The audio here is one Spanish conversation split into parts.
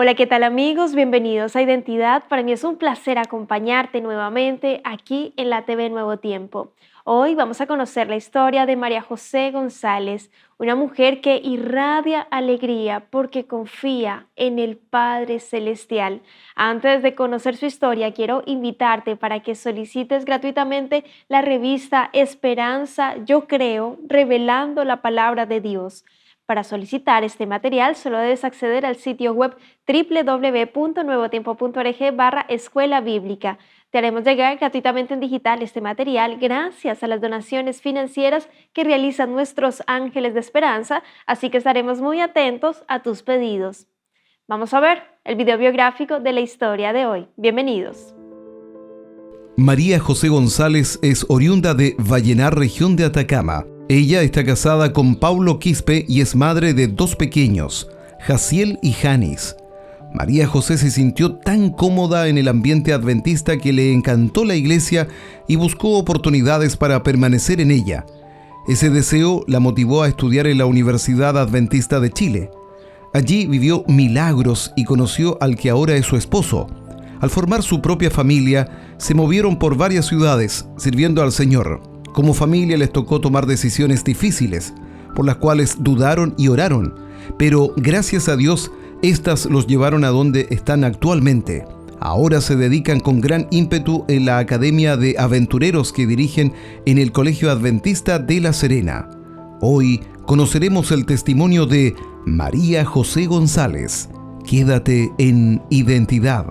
Hola, ¿qué tal amigos? Bienvenidos a Identidad. Para mí es un placer acompañarte nuevamente aquí en la TV Nuevo Tiempo. Hoy vamos a conocer la historia de María José González, una mujer que irradia alegría porque confía en el Padre Celestial. Antes de conocer su historia, quiero invitarte para que solicites gratuitamente la revista Esperanza, Yo Creo, revelando la palabra de Dios. Para solicitar este material, solo debes acceder al sitio web www.nuevotiempo.org/escuela bíblica. Te haremos llegar gratuitamente en digital este material gracias a las donaciones financieras que realizan nuestros ángeles de esperanza, así que estaremos muy atentos a tus pedidos. Vamos a ver el video biográfico de la historia de hoy. Bienvenidos. María José González es oriunda de Vallenar, región de Atacama. Ella está casada con Paulo Quispe y es madre de dos pequeños, Jaciel y Janis. María José se sintió tan cómoda en el ambiente adventista que le encantó la iglesia y buscó oportunidades para permanecer en ella. Ese deseo la motivó a estudiar en la Universidad Adventista de Chile. Allí vivió milagros y conoció al que ahora es su esposo. Al formar su propia familia, se movieron por varias ciudades, sirviendo al Señor. Como familia les tocó tomar decisiones difíciles, por las cuales dudaron y oraron, pero gracias a Dios, estas los llevaron a donde están actualmente. Ahora se dedican con gran ímpetu en la Academia de Aventureros que dirigen en el Colegio Adventista de La Serena. Hoy conoceremos el testimonio de María José González. Quédate en Identidad.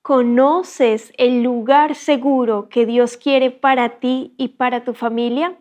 ¿Conoces el lugar seguro que Dios quiere para ti y para tu familia?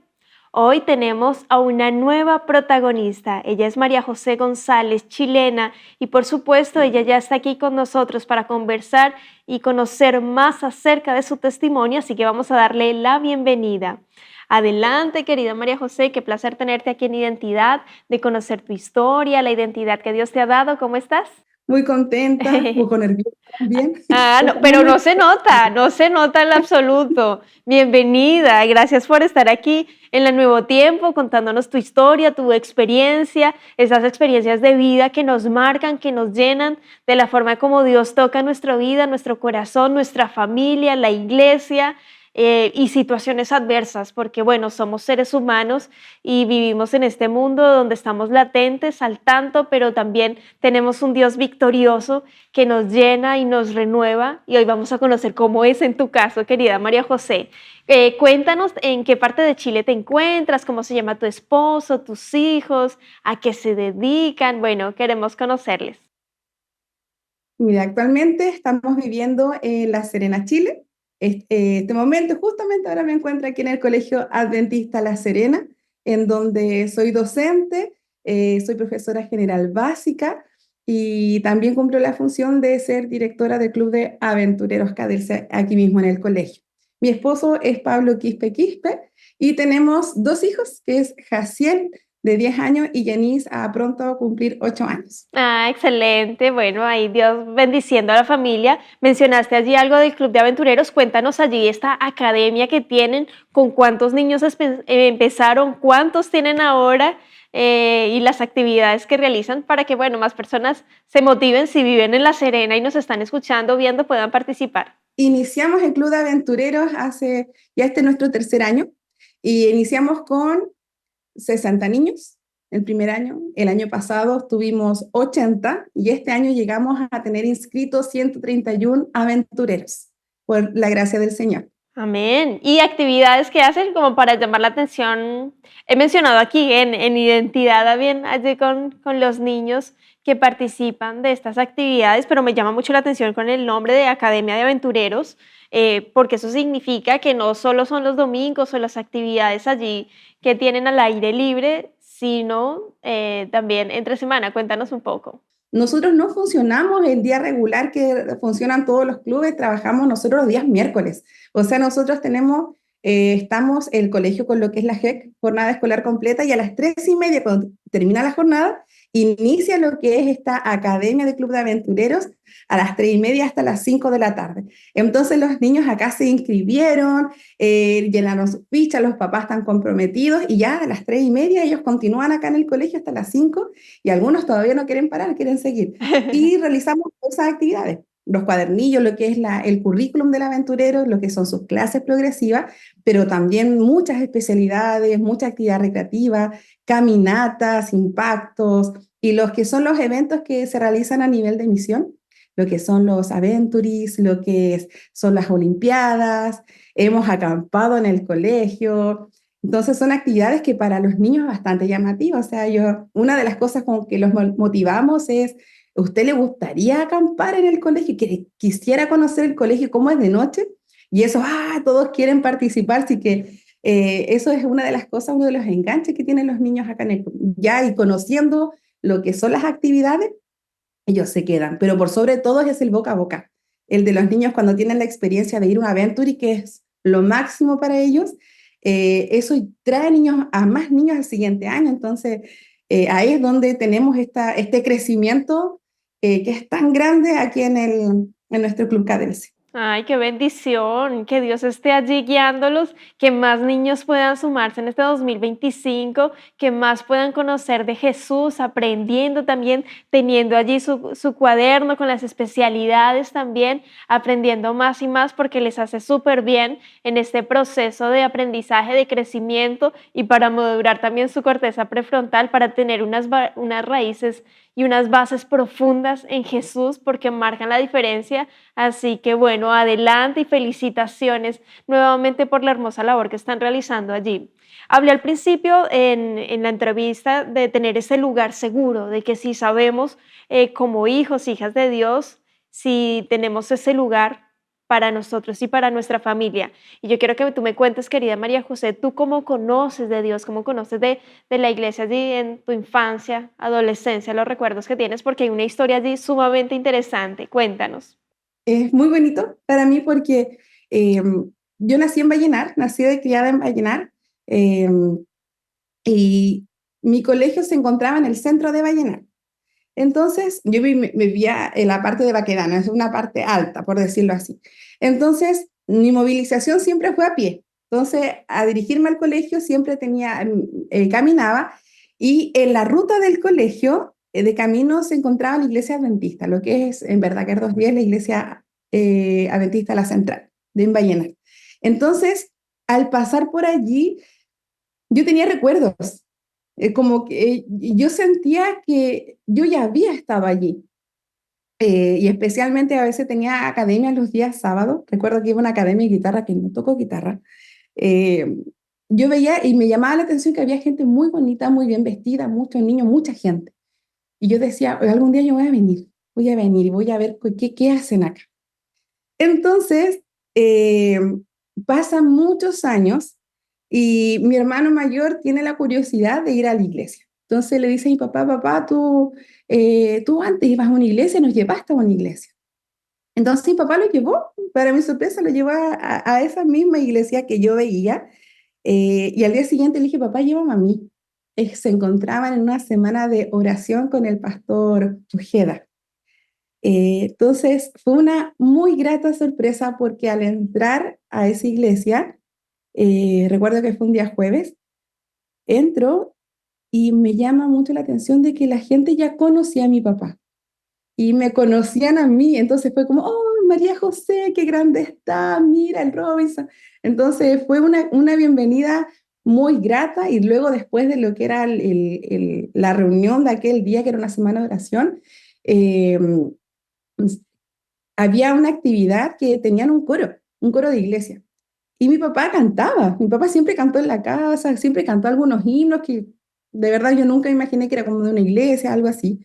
Hoy tenemos a una nueva protagonista. Ella es María José González, chilena, y por supuesto ella ya está aquí con nosotros para conversar y conocer más acerca de su testimonio, así que vamos a darle la bienvenida. Adelante, querida María José, qué placer tenerte aquí en Identidad, de conocer tu historia, la identidad que Dios te ha dado. ¿Cómo estás? Muy contenta, un poco nerviosa también. No, pero no se nota en lo absoluto. Bienvenida, gracias por estar aquí en el Nuevo Tiempo, contándonos tu historia, tu experiencia, esas experiencias de vida que nos marcan, que nos llenan de la forma como Dios toca nuestra vida, nuestro corazón, nuestra familia, la iglesia. Y situaciones adversas, porque bueno, somos seres humanos y vivimos en este mundo donde estamos latentes al tanto, pero también tenemos un Dios victorioso que nos llena y nos renueva, y hoy vamos a conocer cómo es en tu caso, querida María José. Cuéntanos en qué parte de Chile te encuentras, cómo se llama tu esposo, tus hijos, a qué se dedican. Bueno, queremos conocerles. Mira, actualmente estamos viviendo en La Serena, Chile. Este momento, justamente ahora me encuentro aquí en el Colegio Adventista La Serena, en donde soy docente, soy profesora general básica y también cumplo la función de ser directora del Club de Aventureros Cadelce aquí mismo en el colegio. Mi esposo es Pablo Quispe Quispe y tenemos dos hijos, que es Jaciel, de 10 años, y Yanis, a pronto cumplir 8 años. Excelente. Bueno, ahí Dios bendiciendo a la familia. Mencionaste allí algo del Club de Aventureros. Cuéntanos allí esta academia que tienen, con cuántos niños empezaron, cuántos tienen ahora, y las actividades que realizan para que, bueno, más personas se motiven, si viven en La Serena y nos están escuchando, viendo, puedan participar. Iniciamos el Club de Aventureros ya este es nuestro tercer año, y iniciamos con 60 niños el primer año. El año pasado tuvimos 80 y este año llegamos a tener inscritos 131 aventureros, por la gracia del Señor. Amén. ¿Y actividades que hacen como para llamar la atención? He mencionado aquí en Identidad también, allí con los niños que participan de estas actividades, pero me llama mucho la atención con el nombre de Academia de Aventureros, porque eso significa que no solo son los domingos o las actividades allí que tienen al aire libre, sino también entre semana. Cuéntanos un poco. Nosotros no funcionamos el día regular que funcionan todos los clubes, trabajamos nosotros los días miércoles. O sea, nosotros tenemos estamos el colegio con lo que es la JEC, jornada escolar completa, y a las 3:30, cuando termina la jornada, inicia lo que es esta academia de Club de Aventureros a las 3:30 hasta las 5 de la tarde. Entonces los niños acá se inscribieron, llenaron sus fichas, los papás están comprometidos y ya a las 3:30 ellos continúan acá en el colegio hasta las 5 y algunos todavía no quieren parar, quieren seguir. Y realizamos esas actividades, los cuadernillos, lo que es el currículum del aventurero, lo que son sus clases progresivas, pero también muchas especialidades, mucha actividad recreativa, caminatas, impactos y los que son los eventos que se realizan a nivel de misión, lo que son los Aventuris, lo que son las Olimpiadas, hemos acampado en el colegio. Entonces son actividades que para los niños es bastante llamativas. O sea, una de las cosas con que los motivamos es, ¿usted le gustaría acampar en el colegio? ¿Quisiera conocer el colegio cómo es de noche? Y eso, todos quieren participar, así que eso es una de las cosas, uno de los enganches que tienen los niños acá ya, y conociendo lo que son las actividades, ellos se quedan. Pero por sobre todo es el boca a boca, el de los niños cuando tienen la experiencia de ir a un Adventure, que es lo máximo para ellos. Eso trae a más niños al siguiente año. Entonces, ahí es donde tenemos este crecimiento que es tan grande aquí en nuestro Club Cadelce. Ay, qué bendición, que Dios esté allí guiándolos, que más niños puedan sumarse en este 2025, que más puedan conocer de Jesús, aprendiendo también, teniendo allí su cuaderno con las especialidades también, aprendiendo más y más porque les hace súper bien en este proceso de aprendizaje, de crecimiento y para madurar también su corteza prefrontal, para tener unas raíces y unas bases profundas en Jesús porque marcan la diferencia. Así que bueno, adelante y felicitaciones nuevamente por la hermosa labor que están realizando allí. Hablé al principio en la entrevista de tener ese lugar seguro, de que si sabemos como hijos, hijas de Dios, si tenemos ese lugar para nosotros y para nuestra familia. Y yo quiero que tú me cuentes, querida María José, tú cómo conoces de Dios, cómo conoces de la iglesia allí en tu infancia, adolescencia, los recuerdos que tienes, porque hay una historia allí sumamente interesante. Cuéntanos. Es muy bonito para mí porque yo nací en Vallenar, nací de criada en Vallenar, y mi colegio se encontraba en el centro de Vallenar. Entonces, yo vivía en la parte de Baquedano, es una parte alta, por decirlo así. Entonces, mi movilización siempre fue a pie. Entonces, a dirigirme al colegio siempre caminaba, y en la ruta del colegio, de camino, se encontraba la iglesia adventista, lo que es en Verdaguer 210, la iglesia adventista La Central, de Vallenar. Entonces, al pasar por allí, yo tenía recuerdos, como que yo sentía que yo ya había estado allí. Y especialmente a veces tenía academia los días sábados. Recuerdo que iba a una academia de guitarra, que no toco guitarra. Eh, yo veía y me llamaba la atención que había gente muy bonita, muy bien vestida, muchos niños, mucha gente. Y yo decía, algún día yo voy a venir y voy a ver qué hacen acá. Entonces, eh, pasan muchos años y mi hermano mayor tiene la curiosidad de ir a la iglesia. Entonces le dice a mi papá, papá, tú antes ibas a una iglesia, nos llevaste a una iglesia. Entonces mi papá lo llevó, para mi sorpresa, lo llevó a esa misma iglesia que yo veía. Y al día siguiente le dije, papá, llévame a mí. Se encontraban en una semana de oración con el pastor Ujeda. Entonces fue una muy grata sorpresa porque al entrar a esa iglesia, recuerdo que fue un día jueves, entro y me llama mucho la atención de que la gente ya conocía a mi papá y me conocían a mí. Entonces fue como, oh, María José, qué grande está, mira el Robinson. Entonces fue una bienvenida muy grata, y luego después de lo que era la reunión de aquel día, que era una semana de oración, eh, había una actividad que tenían un coro de iglesia. Y mi papá cantaba, mi papá siempre cantó en la casa, siempre cantó algunos himnos que de verdad yo nunca imaginé que era como de una iglesia, algo así.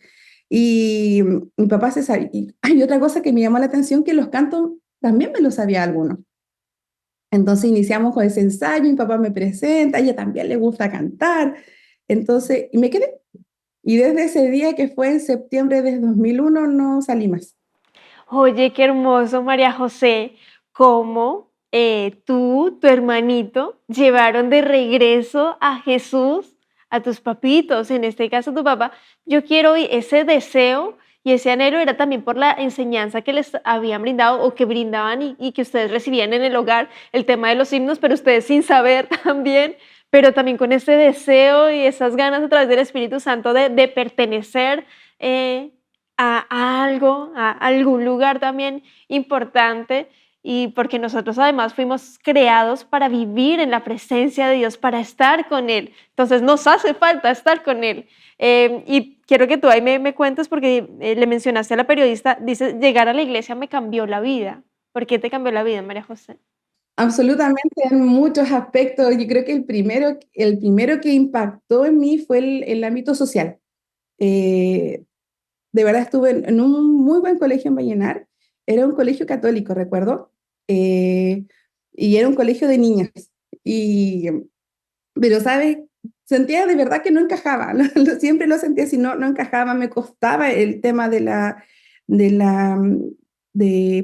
Y mi papá se sabía. Y hay otra cosa que me llamó la atención, que los cantos también me los sabía algunos. Entonces iniciamos con ese ensayo, mi papá me presenta, a ella también le gusta cantar. Entonces, y me quedé. Y desde ese día, que fue en septiembre de 2001, no salí más. Oye, qué hermoso, María José, cómo tú, tu hermanito, llevaron de regreso a Jesús a tus papitos, en este caso tu papá. Yo quiero oír ese deseo y ese anhelo era también por la enseñanza que les habían brindado o que brindaban y que ustedes recibían en el hogar, el tema de los himnos, pero ustedes sin saber también, pero también con ese deseo y esas ganas a través del Espíritu Santo de pertenecer a algo, a algún lugar también importante y porque nosotros además fuimos creados para vivir en la presencia de Dios, para estar con Él. Entonces nos hace falta estar con Él. Y quiero que tú ahí me cuentes porque le mencionaste a la periodista, dice, llegar a la iglesia me cambió la vida. ¿Por qué te cambió la vida, María José? Absolutamente, en muchos aspectos. Yo creo que el primero que impactó en mí fue el ámbito social. Eh, de verdad estuve en un muy buen colegio en Vallenar. Era un colegio católico, recuerdo, eh, y era un colegio de niñas. Y, pero, ¿sabes? Sentía de verdad que no encajaba. Siempre lo sentía así, no encajaba, me costaba el tema de la,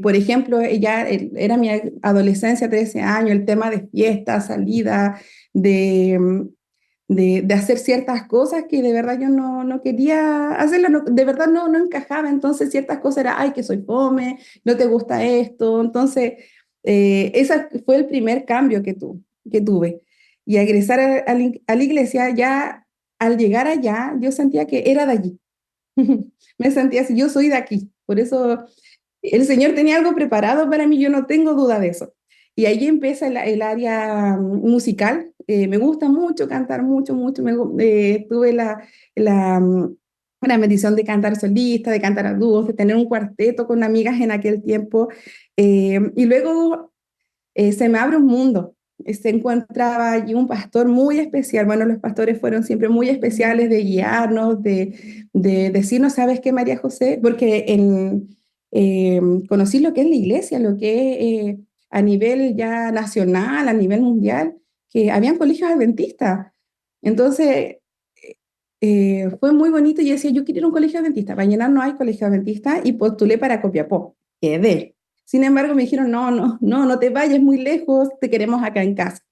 por ejemplo, era mi adolescencia, 13 años, el tema de fiesta, salida, de, de hacer ciertas cosas que de verdad yo no quería hacerlas, de verdad no encajaba. Entonces ciertas cosas era, ay, que soy fome, no te gusta esto. Entonces, ese fue el primer cambio que tuve. Y al ingresar a la iglesia, ya al llegar allá, yo sentía que era de allí. Me sentía así, yo soy de aquí. Por eso el Señor tenía algo preparado para mí, yo no tengo duda de eso. Y ahí empieza el área musical. Me gusta mucho cantar, mucho, mucho. Tuve la bendición de cantar solista, de cantar a dúos, de tener un cuarteto con amigas en aquel tiempo. Y luego se me abre un mundo. Se encontraba allí un pastor muy especial. Bueno, los pastores fueron siempre muy especiales de guiarnos, de decirnos, ¿sabes qué, María José? Porque conocí lo que es la iglesia, lo que es a nivel ya nacional, a nivel mundial, que habían colegios adventistas. Entonces, fue muy bonito y yo decía, yo quiero ir a un colegio adventista. Para llenar no hay colegio adventista y postulé para Copiapó. Quedé. Sin embargo, me dijeron, no te vayas muy lejos, te queremos acá en casa.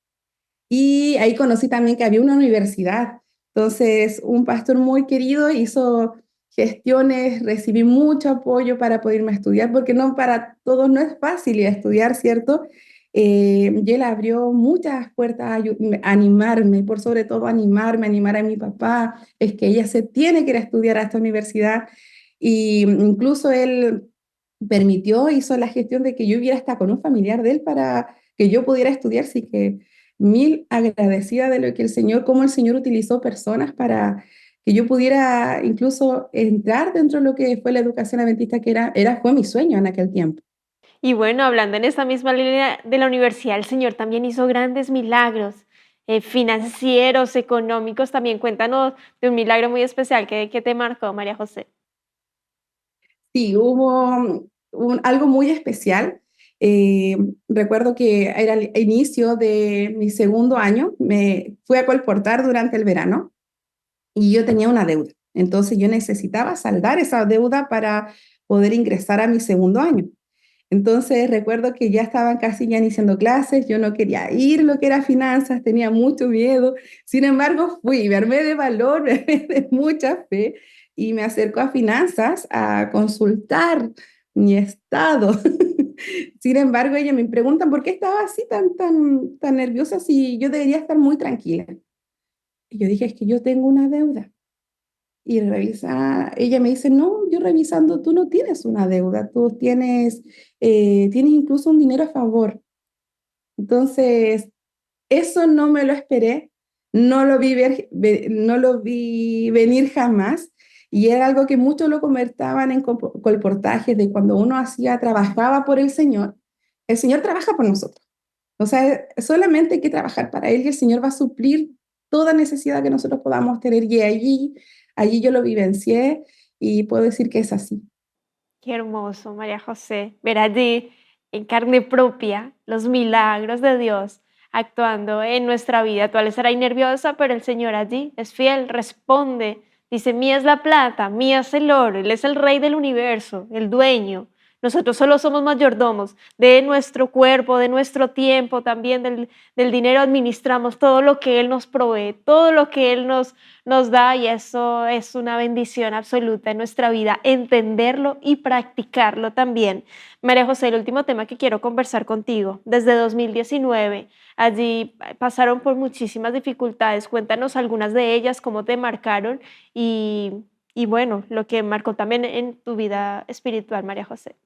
Y ahí conocí también que había una universidad. Entonces, un pastor muy querido hizo gestiones, recibí mucho apoyo para poder irme a estudiar, porque no para todos no es fácil ir a estudiar, ¿cierto? Y él abrió muchas puertas a animarme, por sobre todo animarme, animar a mi papá, es que ella se tiene que ir a estudiar a esta universidad. Y incluso él permitió, hizo la gestión de que yo viviera hasta con un familiar de él para que yo pudiera estudiar, así que mil agradecida de lo que el Señor, cómo el Señor utilizó personas para que yo pudiera incluso entrar dentro de lo que fue la educación adventista, que fue mi sueño en aquel tiempo. Y bueno, hablando en esta misma línea de la universidad, el Señor también hizo grandes milagros financieros, económicos. También cuéntanos de un milagro muy especial que te marcó, María José. Sí, hubo algo muy especial. Eh, Recuerdo que era el inicio de mi segundo año, me fui a colportar durante el verano y yo tenía una deuda. Entonces yo necesitaba saldar esa deuda para poder ingresar a mi segundo año. Entonces recuerdo que ya estaban casi ya iniciando clases, yo no quería ir lo que era finanzas, tenía mucho miedo. Sin embargo, fui, me armé de valor, me armé de mucha fe y me acerco a finanzas a consultar mi estado. Sin embargo, ellos me preguntan por qué estaba así tan nerviosa si yo debería estar muy tranquila. Y yo dije, es que yo tengo una deuda. Y ella me dice, no, yo revisando, tú no tienes una deuda, tú tienes incluso un dinero a favor. Entonces, eso no me lo esperé, no lo vi venir jamás. Y era algo que muchos lo comentaban en colportajes de cuando uno trabajaba por el Señor trabaja por nosotros. O sea, solamente hay que trabajar para Él y el Señor va a suplir toda necesidad que nosotros podamos tener. Y allí yo lo vivencié y puedo decir que es así. Qué hermoso, María José, ver allí en carne propia los milagros de Dios actuando en nuestra vida. Tú al estar ahí nerviosa, pero el Señor allí es fiel, responde, dice, mía es la plata, mía es el oro, Él es el rey del universo, el dueño. Nosotros solo somos mayordomos de nuestro cuerpo, de nuestro tiempo, también del dinero administramos todo lo que Él nos provee, todo lo que Él nos da y eso es una bendición absoluta en nuestra vida, entenderlo y practicarlo también. María José, el último tema que quiero conversar contigo, desde 2019, allí pasaron por muchísimas dificultades, cuéntanos algunas de ellas, cómo te marcaron y bueno, lo que marcó también en tu vida espiritual, María José.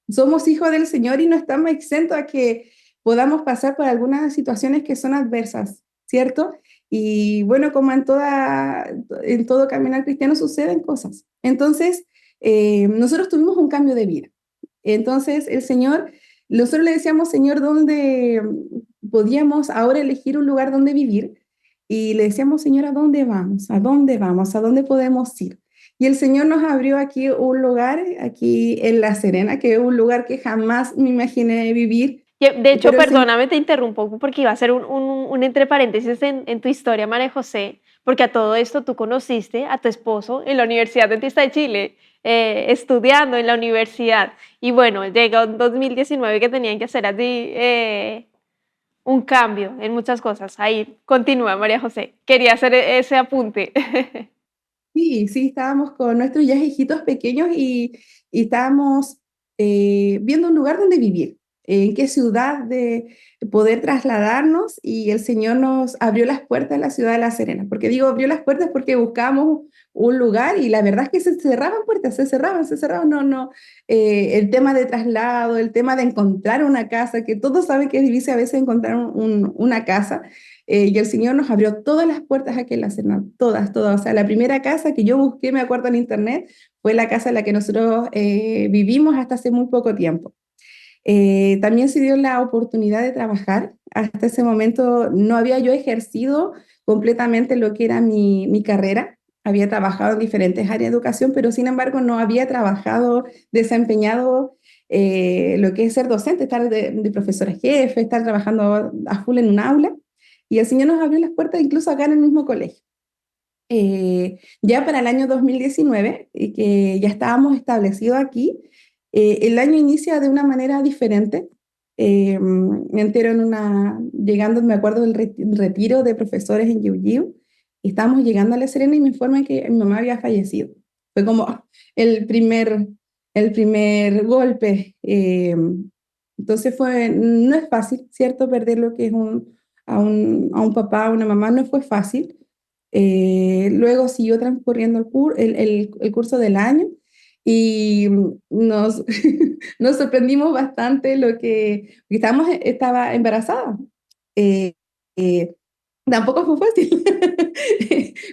Somos hijos del Señor y no estamos exentos a que podamos pasar por algunas situaciones que son adversas, ¿cierto? Y bueno, como en todo caminar cristiano suceden cosas. Entonces, nosotros tuvimos un cambio de vida. Entonces, el Señor, nosotros le decíamos, Señor, ¿dónde podíamos ahora elegir un lugar donde vivir? Y le decíamos, Señor, ¿a dónde vamos? ¿A dónde vamos? ¿A dónde podemos ir? Y el Señor nos abrió aquí un lugar, aquí en La Serena, que es un lugar que jamás me imaginé vivir, De hecho, pero el Señor, perdóname, te interrumpo porque iba a hacer un entre paréntesis en tu historia, María José, porque a todo esto tú conociste a tu esposo en la Universidad Adventista de Chile, estudiando en la universidad. Y bueno, llega un 2019 que tenían que hacer así un cambio en muchas cosas. Ahí continúa, María José. Quería hacer ese apunte. sí, sí, estábamos con nuestros ya hijitos pequeños y estábamos viendo un lugar donde vivir, en qué ciudad de poder trasladarnos y el Señor nos abrió las puertas de la ciudad de La Serena. Porque digo, abrió las puertas porque buscábamos un lugar y la verdad es que se cerraban puertas, se cerraban, no, no. El tema de traslado, el tema de encontrar una casa, que todos saben que es difícil a veces encontrar una casa. Y el Señor nos abrió todas las puertas aquí en La Serena, todas, todas. O sea, la primera casa que yo busqué, me acuerdo en internet, fue la casa en la que nosotros vivimos hasta hace muy poco tiempo. También se dio la oportunidad de trabajar. Hasta ese momento no había yo ejercido completamente lo que era mi carrera. Había trabajado en diferentes áreas de educación, pero sin embargo no había trabajado, desempeñado lo que es ser docente, estar de profesora jefe, estar trabajando a full en un aula. Y el Señor nos abrió las puertas incluso acá en el mismo colegio. Ya para el año 2019, y que ya estábamos establecidos aquí, el año inicia de una manera diferente. Me entero llegando, me acuerdo del retiro de profesores en Yiu. Estábamos llegando a La Serena y me informan que mi mamá había fallecido. Fue como el primer, el primer golpe. Entonces no es fácil, ¿cierto? Perder lo que es a un papá, a una mamá, no fue fácil. Luego siguió transcurriendo el curso del año y nos sorprendimos bastante estaba embarazada. Eh, eh, Tampoco fue fácil.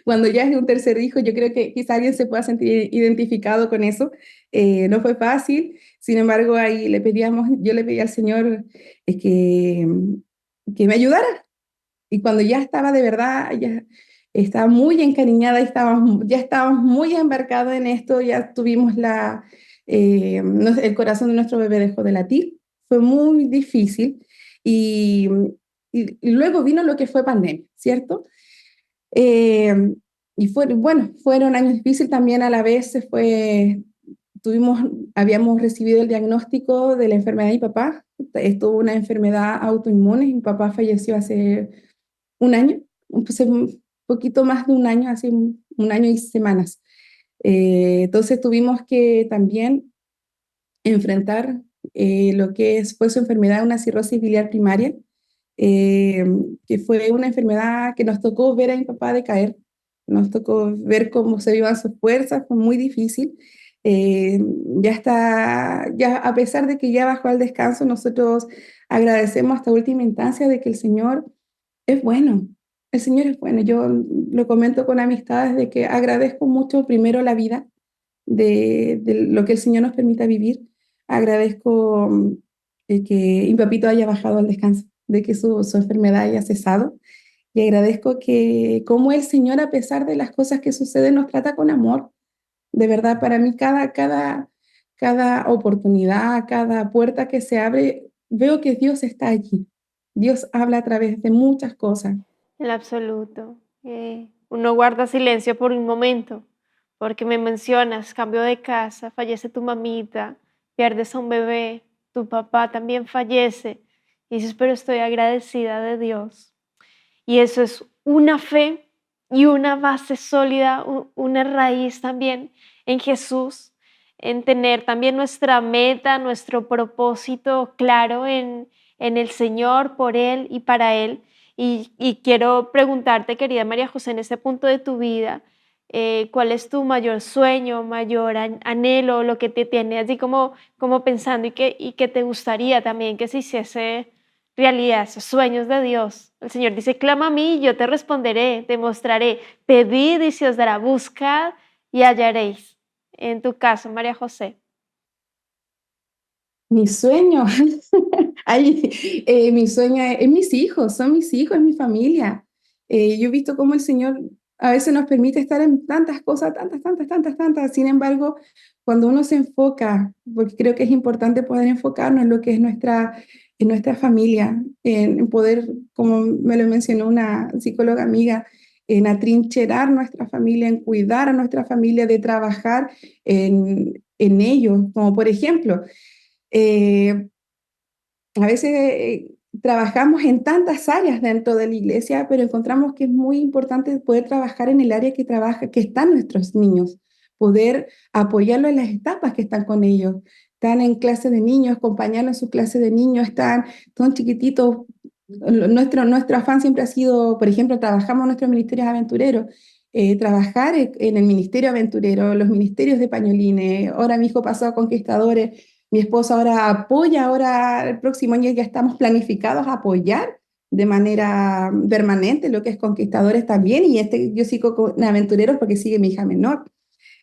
Cuando ya es un tercer hijo, yo creo que quizá alguien se pueda sentir identificado con eso. No fue fácil, sin embargo, ahí yo le pedí al Señor que me ayudara. Y cuando ya estaba de verdad, ya estaba muy encariñada, ya estábamos muy embarcados en esto, ya tuvimos el corazón de nuestro bebé dejó de latir, fue muy difícil y, y luego vino lo que fue pandemia, ¿cierto? Eh, bueno, fueron años difíciles también a la vez, tuvimos, habíamos recibido el diagnóstico de la enfermedad de mi papá, estuvo una enfermedad autoinmune, mi papá falleció hace un año, pues un poquito más de un año, hace un año y semanas. Entonces tuvimos que también enfrentar lo que fue su enfermedad, una cirrosis biliar primaria, eh, que fue una enfermedad que nos tocó ver a mi papá decaer, nos tocó ver cómo se iban sus fuerzas, fue muy difícil. Eh, ya a pesar de que ya bajó al descanso, nosotros agradecemos hasta última instancia de que el Señor es bueno, el Señor es bueno. Yo lo comento con amistades de que agradezco mucho primero la vida, de lo que el Señor nos permita vivir. Agradezco que mi papito haya bajado al descanso, de que su enfermedad haya cesado. Y agradezco que como el Señor, a pesar de las cosas que suceden, nos trata con amor. De verdad, para mí cada oportunidad, cada puerta que se abre, veo que Dios está allí. Dios habla a través de muchas cosas. En absoluto. Uno guarda silencio por un momento, porque me mencionas, cambio de casa, fallece tu mamita, pierdes a un bebé, tu papá también fallece, y dices, pero estoy agradecida de Dios. Y eso es una fe y una base sólida, una raíz también en Jesús, en tener también nuestra meta, nuestro propósito claro en el Señor, por Él y para Él. Y quiero preguntarte, querida María José, en este punto de tu vida, ¿cuál es tu mayor sueño, mayor anhelo, lo que te tiene así como pensando y que te gustaría también que se hiciese realidad, esos sueños de Dios? El Señor dice, clama a mí y yo te responderé, te mostraré, pedid y se os dará, buscad y hallaréis. En tu caso, María José. Mi sueño, ay, mi sueño es mis hijos, son mis hijos, es mi familia. Yo he visto cómo el Señor a veces nos permite estar en tantas cosas, tantas, tantas, tantas, tantas. Sin embargo, cuando uno se enfoca, porque creo que es importante poder enfocarnos en lo que es en nuestra familia, en poder, como me lo mencionó una psicóloga amiga, en atrincherar nuestra familia, en cuidar a nuestra familia, de trabajar en ellos, como por ejemplo, eh, a veces trabajamos en tantas áreas dentro de la iglesia, pero encontramos que es muy importante poder trabajar en el área que están nuestros niños, poder apoyarlos en las etapas que están con ellos. Están en clase de niños, acompañarlos en su clase de niños, son chiquititos. Nuestro afán siempre ha sido, por ejemplo, trabajamos en nuestros ministerios aventureros, trabajar en el ministerio aventurero, los ministerios de pañolines. Ahora mi hijo pasó a Conquistadores, mi esposo ahora apoya, ahora el próximo año ya estamos planificados a apoyar de manera permanente lo que es Conquistadores también, y yo sigo con Aventureros porque sigue mi hija menor.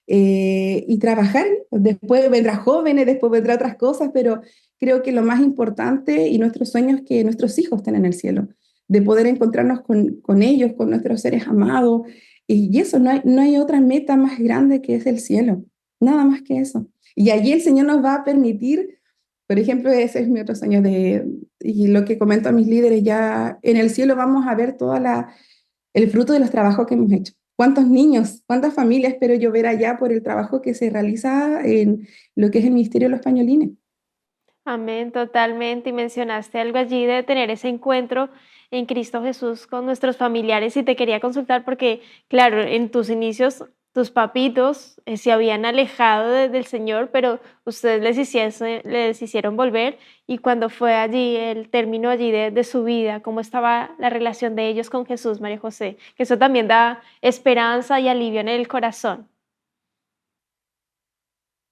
Y trabajar, después vendrá jóvenes, después vendrá otras cosas, pero creo que lo más importante y nuestro sueño es que nuestros hijos estén en el cielo, de poder encontrarnos con ellos, con nuestros seres amados, y eso, no hay otra meta más grande que es el cielo, nada más que eso. Y allí el Señor nos va a permitir, por ejemplo, ese es mi otro sueño y lo que comento a mis líderes, ya en el cielo vamos a ver el fruto de los trabajos que hemos hecho. ¿Cuántos niños, cuántas familias espero yo ver allá por el trabajo que se realiza en lo que es el Ministerio de los Pañolines? Amén, totalmente. Y mencionaste algo allí de tener ese encuentro en Cristo Jesús con nuestros familiares. Y te quería consultar porque, claro, en tus inicios, tus papitos se habían alejado del Señor, pero ustedes les hicieron volver. Y cuando fue allí, el término allí de su vida, ¿cómo estaba la relación de ellos con Jesús, María José? Que eso también da esperanza y alivio en el corazón.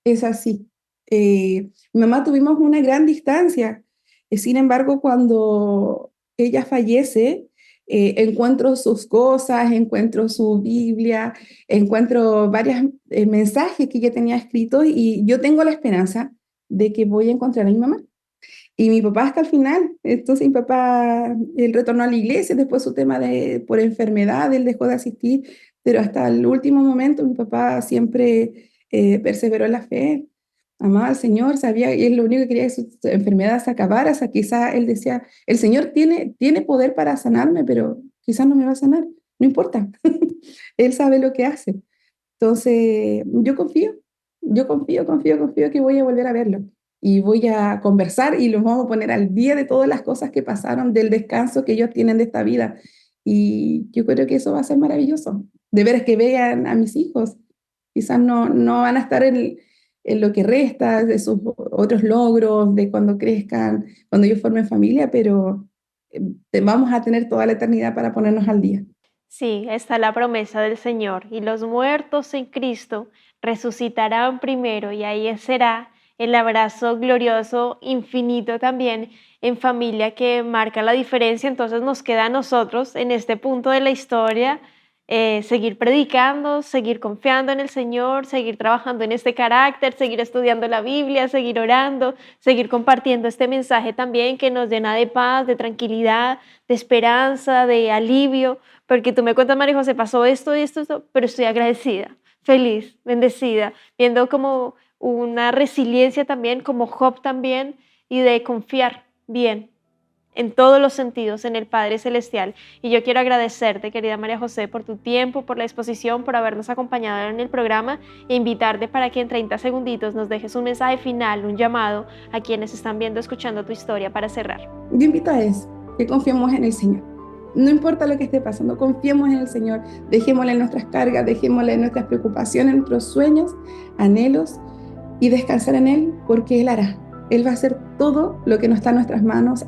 Es así. Mi mamá tuvimos una gran distancia. Sin embargo, cuando ella fallece, encuentro sus cosas, encuentro su Biblia, encuentro varios mensajes que ella tenía escritos, y yo tengo la esperanza de que voy a encontrar a mi mamá. Y mi papá hasta el final. Entonces mi papá, él retornó a la iglesia, después su tema por enfermedad, él dejó de asistir, pero hasta el último momento mi papá siempre perseveró en la fe, amaba al Señor, sabía, y él lo único que quería es que su enfermedad se acabara. O sea, quizá él decía, el Señor tiene poder para sanarme, pero quizás no me va a sanar, no importa, él sabe lo que hace. Entonces, confío que voy a volver a verlo y voy a conversar y los vamos a poner al día de todas las cosas que pasaron, del descanso que ellos tienen de esta vida. Y yo creo que eso va a ser maravilloso, de ver que vean a mis hijos. Quizás no van a estar en lo que resta de sus otros logros, de cuando crezcan, cuando ellos formen familia, pero vamos a tener toda la eternidad para ponernos al día. Sí, está la promesa del Señor. Y los muertos en Cristo resucitarán primero y ahí será el abrazo glorioso, infinito también en familia que marca la diferencia. Entonces nos queda a nosotros en este punto de la historia seguir predicando, seguir confiando en el Señor, seguir trabajando en este carácter, seguir estudiando la Biblia, seguir orando, seguir compartiendo este mensaje también que nos llena de paz, de tranquilidad, de esperanza, de alivio, porque tú me cuentas, María José, pasó esto y esto, pero estoy agradecida, feliz, bendecida, viendo como una resiliencia también, como Job también, y de confiar bien. en todos los sentidos en el Padre Celestial. Y yo quiero agradecerte, querida María José, por tu tiempo, por la disposición, por habernos acompañado en el programa e invitarte para que en 30 segunditos nos dejes un mensaje final, un llamado a quienes están viendo, escuchando tu historia para cerrar. Yo invito a eso, que confiemos en el Señor. No importa lo que esté pasando, confiemos en el Señor, dejémosle nuestras cargas, dejémosle nuestras preocupaciones, nuestros sueños, anhelos y descansar en Él, porque Él hará. Él va a hacer todo lo que no está en nuestras manos.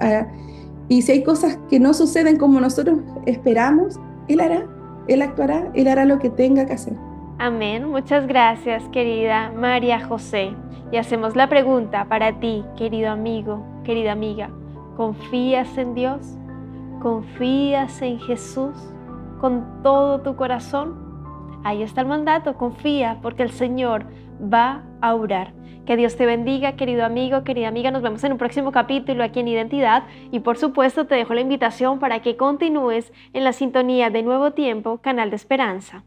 Y si hay cosas que no suceden como nosotros esperamos, Él hará, Él actuará, Él hará lo que tenga que hacer. Amén. Muchas gracias, querida María José. Y hacemos la pregunta para ti, querido amigo, querida amiga. ¿Confías en Dios? ¿Confías en Jesús con todo tu corazón? Ahí está el mandato, confía, porque el Señor va a obrar. Que Dios te bendiga, querido amigo, querida amiga. Nos vemos en un próximo capítulo aquí en Identidad. Y por supuesto te dejo la invitación para que continúes en la sintonía de Nuevo Tiempo, canal de esperanza.